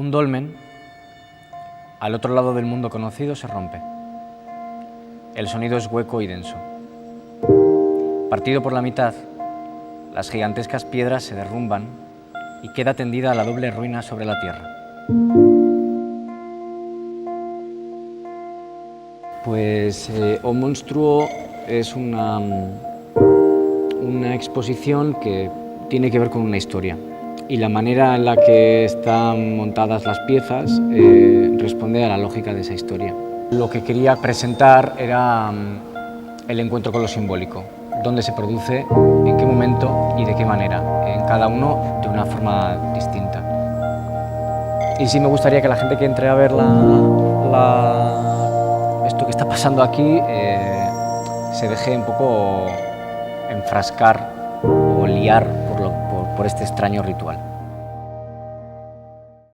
Un dolmen, al otro lado del mundo conocido, se rompe. El sonido es hueco y denso. Partido por la mitad, las gigantescas piedras se derrumban y queda tendida la doble ruina sobre la tierra. Pues O Monstruo es una exposición que tiene que ver con una historia. Y la manera en la que están montadas las piezas responde a la lógica de esa historia. Lo que quería presentar era el encuentro con lo simbólico, dónde se produce, en qué momento y de qué manera, en cada uno de una forma distinta. Y sí me gustaría que la gente que entre a ver esto que está pasando aquí se deje un poco enfrascar o liar por este extraño ritual.